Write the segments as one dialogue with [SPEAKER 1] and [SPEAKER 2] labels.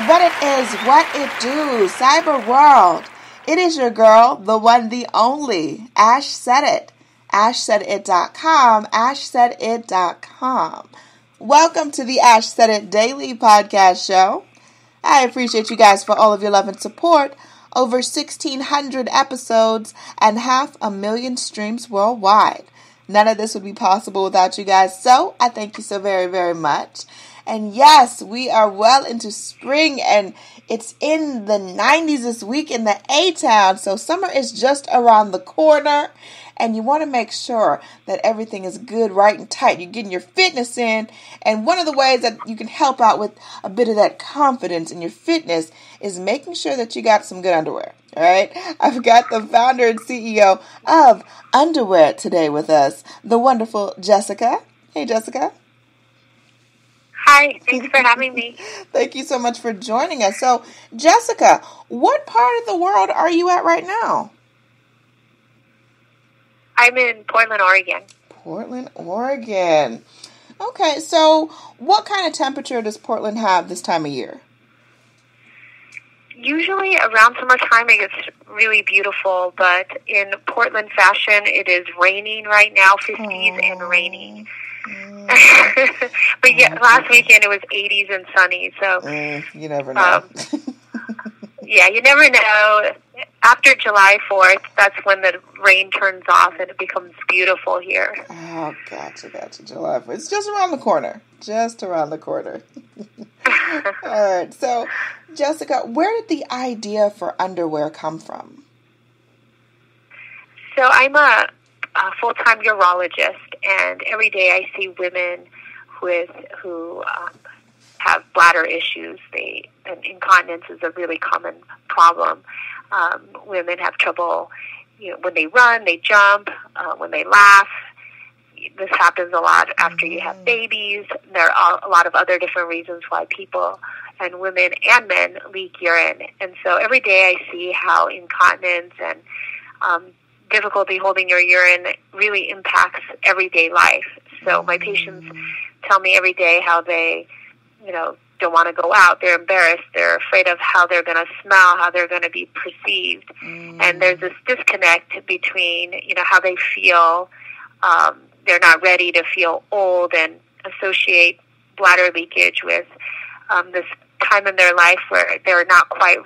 [SPEAKER 1] What it is, what it do, cyber world. It is your girl, the one, the only, Ash Said It. AshSaidIt.com, AshSaidIt.com. Welcome to the Ash Said It Daily Podcast Show. I appreciate you guys for all of your love and support. Over 1,600 episodes and 500,000 streams worldwide. None of this would be possible without you guys, so I thank you so very, very much. And yes, we are well into spring, and it's in the 90s this week in the A-Town, so summer is just around the corner, and you want to make sure that everything is good, right, and tight. You're getting your fitness in, and one of the ways that you can help out with a bit of that confidence in your fitness is making sure that you got some good underwear, all right? I've got the founder and CEO of ONDRwear today with us, the wonderful Jessica. Hey, Jessica.
[SPEAKER 2] Hi, thanks for having me.
[SPEAKER 1] Thank you so much for joining us. So, Jessica, what part of the world are you at right now?
[SPEAKER 2] I'm in Portland, Oregon.
[SPEAKER 1] Portland, Oregon. Okay, so what kind of temperature does Portland have this time of year?
[SPEAKER 2] Usually around summertime it gets really beautiful, but in Portland fashion it is raining right now, 50s and raining. But yeah, last weekend it was 80s and sunny, so
[SPEAKER 1] you never know.
[SPEAKER 2] Yeah, you never know. After July 4th, that's when the rain turns off and it becomes beautiful here.
[SPEAKER 1] Oh, gotcha. July 4th. It's just around the corner. All right. So, Jessica, where did the idea for underwear come from?
[SPEAKER 2] So I'm a full-time urologist, and every day I see women who have bladder issues. And incontinence is a really common problem. Women have trouble, when they run, they jump, when they laugh. This happens a lot after you have babies. There are a lot of other different reasons why people and women and men leak urine. And so every day I see how incontinence and difficulty holding your urine really impacts everyday life. So my patients tell me every day how they, don't want to go out. They're embarrassed. They're afraid of how they're going to smell, how they're going to be perceived. And there's this disconnect between, how they feel. They're not ready to feel old and associate bladder leakage with this time in their life where they're not quite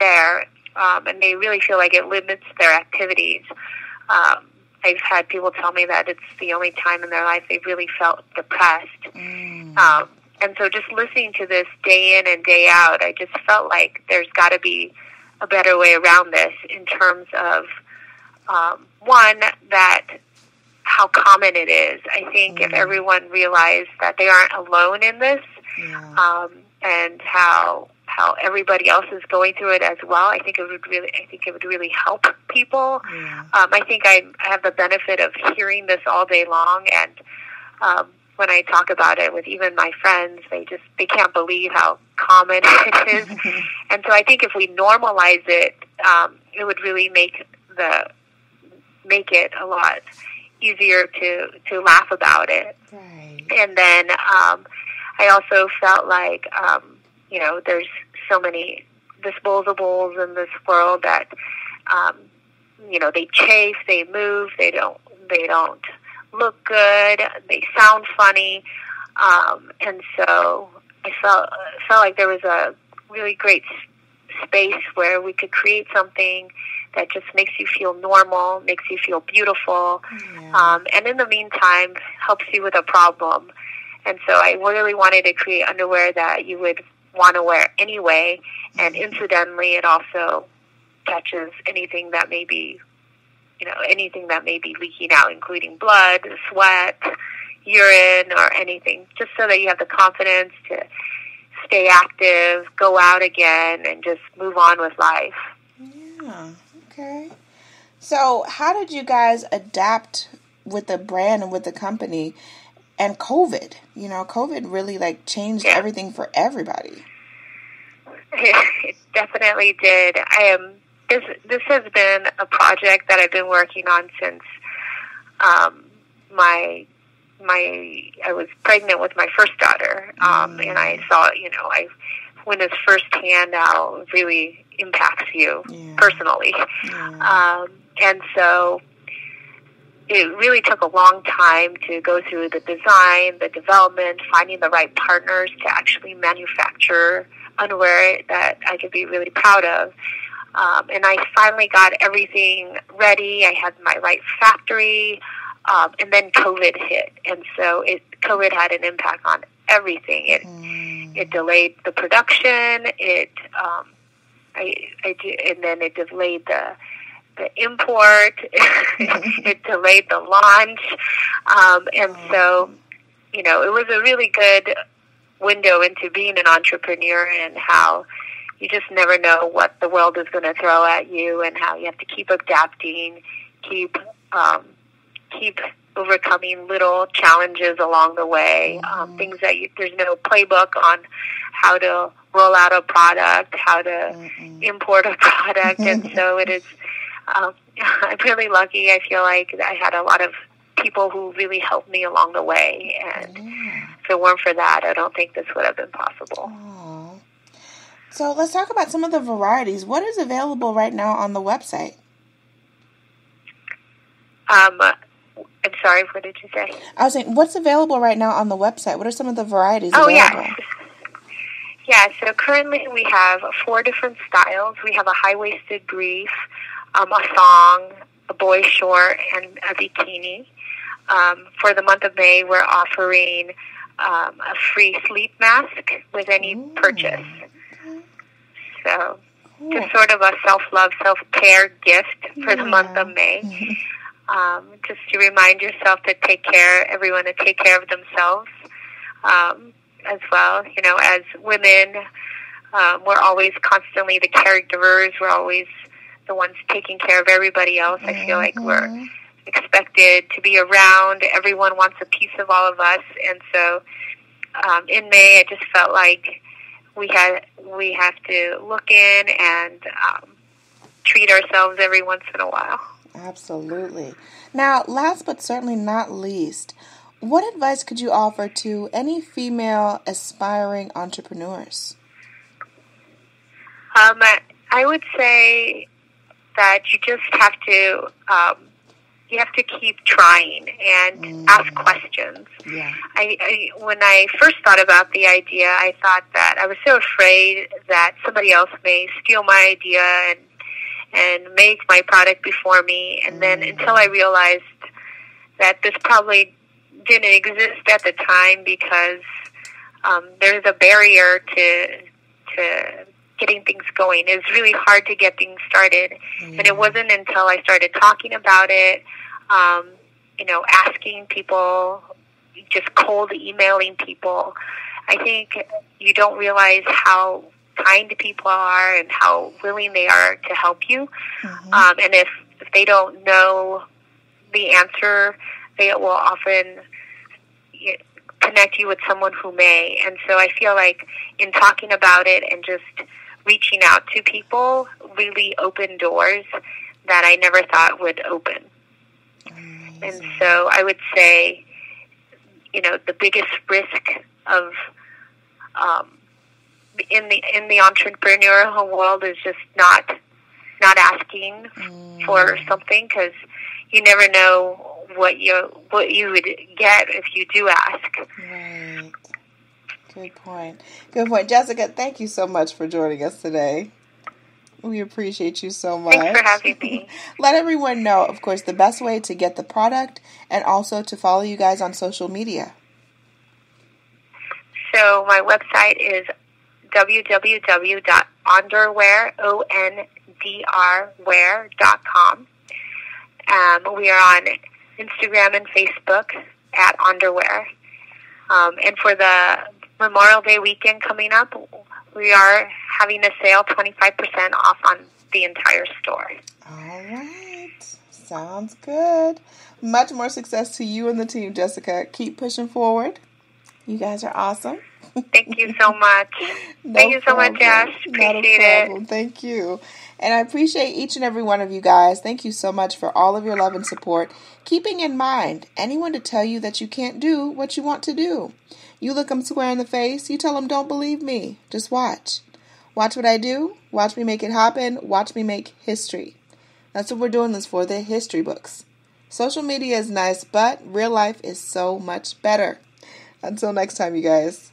[SPEAKER 2] there. And they really feel like it limits their activities. I've had people tell me that it's the only time in their life they've really felt depressed. And so just listening to this day in and day out, I just felt like there's got to be a better way around this in terms of, one, that how common it is. I think if everyone realized that they aren't alone in this, and how everybody else is going through it as well, I think it would really help people. I think I have the benefit of hearing this all day long, and when I talk about it with even my friends, they can't believe how common it is. And so I think if we normalize it, it would really make it a lot easier to laugh about it.
[SPEAKER 1] Right.
[SPEAKER 2] And then I also felt like there's so many disposables in this world that they chafe, they move, they don't look good, they sound funny, and so I felt like there was a really great space where we could create something that just makes you feel normal, makes you feel beautiful, and in the meantime helps you with a problem. And so I really wanted to create underwear that you would want to wear anyway, and incidentally it also catches anything that may be leaking out, including blood, sweat, urine, or anything, just so that you have the confidence to stay active, go out again, and just move on with life.
[SPEAKER 1] Yeah, okay. So how did you guys adapt with the brand and with the company and COVID? COVID really changed everything for everybody.
[SPEAKER 2] It definitely did. This has been a project that I've been working on since I was pregnant with my first daughter, and I saw, I when it's firsthand now really impacts you personally.
[SPEAKER 1] Yeah.
[SPEAKER 2] And so it really took a long time to go through the design, the development, finding the right partners to actually manufacture underwear that I could be really proud of. And I finally got everything ready. I had my right factory, and then COVID hit. And so COVID had an impact on everything. It delayed the production. And then it delayed the import. It delayed the launch. And so, it was a really good window into being an entrepreneur and how you just never know what the world is going to throw at you, and how you have to keep adapting, keep overcoming little challenges along the way. Things that there's no playbook on how to roll out a product, how to import a product, and so it is. I'm really lucky. I feel like I had a lot of people who really helped me along the way, and if it weren't for that, I don't think this would have been possible.
[SPEAKER 1] So let's talk about some of the varieties. What is available right now on the website?
[SPEAKER 2] I'm sorry, what did you say?
[SPEAKER 1] I was saying, what's available right now on the website? What are some of the varieties available?
[SPEAKER 2] Yeah, so currently we have 4 different styles. We have a high-waisted brief, a thong, a boy short, and a bikini. For the month of May, we're offering a free sleep mask with any purchase. So just sort of a self-love, self-care gift for the month of May. Just to remind yourself to everyone to take care of themselves as well. As women, we're always constantly the caregivers. We're always the ones taking care of everybody else. I feel like we're expected to be around. Everyone wants a piece of all of us. And so in May, I just felt like we have to look in and treat ourselves every once in a while.
[SPEAKER 1] Absolutely. Now, last but certainly not least, what advice could you offer to any female aspiring entrepreneurs?
[SPEAKER 2] I would say that you just have to keep trying and ask questions.
[SPEAKER 1] Yeah.
[SPEAKER 2] When I first thought about the idea, I thought that I was so afraid that somebody else may steal my idea and make my product before me. And then until I realized that this probably didn't exist at the time, because there's a barrier to getting things going. It's really hard to get things started. And it wasn't until I started talking about it, asking people, just cold emailing people. I think you don't realize how kind people are and how willing they are to help you. And if they don't know the answer, they will often connect you with someone who may. And so I feel like in talking about it and just reaching out to people really opened doors that I never thought would open. And so I would say, the biggest risk of in the entrepreneurial world is just not asking for something, because you never know what you would get if you do ask.
[SPEAKER 1] Right. Good point. Good point. Jessica, thank you so much for joining us today. We appreciate you so much.
[SPEAKER 2] Thanks for having me.
[SPEAKER 1] Let everyone know, of course, the best way to get the product and also to follow you guys on social media.
[SPEAKER 2] So my website is www.ONDRwear, ONDRwear.com. We are on Instagram and Facebook at ONDRwear. And for the Memorial Day weekend coming up, we are having a sale 25% off on the entire store.
[SPEAKER 1] All right. Sounds good. Much more success to you and the team, Jessica. Keep pushing forward. You guys are awesome.
[SPEAKER 2] Thank you so much. Thank you so much, Ash. Appreciate it.
[SPEAKER 1] Thank you. And I appreciate each and every one of you guys. Thank you so much for all of your love and support. Keeping in mind, anyone to tell you that you can't do what you want to do. You look them square in the face. You tell them, don't believe me. Just watch. Watch what I do. Watch me make it happen. Watch me make history. That's what we're doing this for, the history books. Social media is nice, but real life is so much better. Until next time, you guys.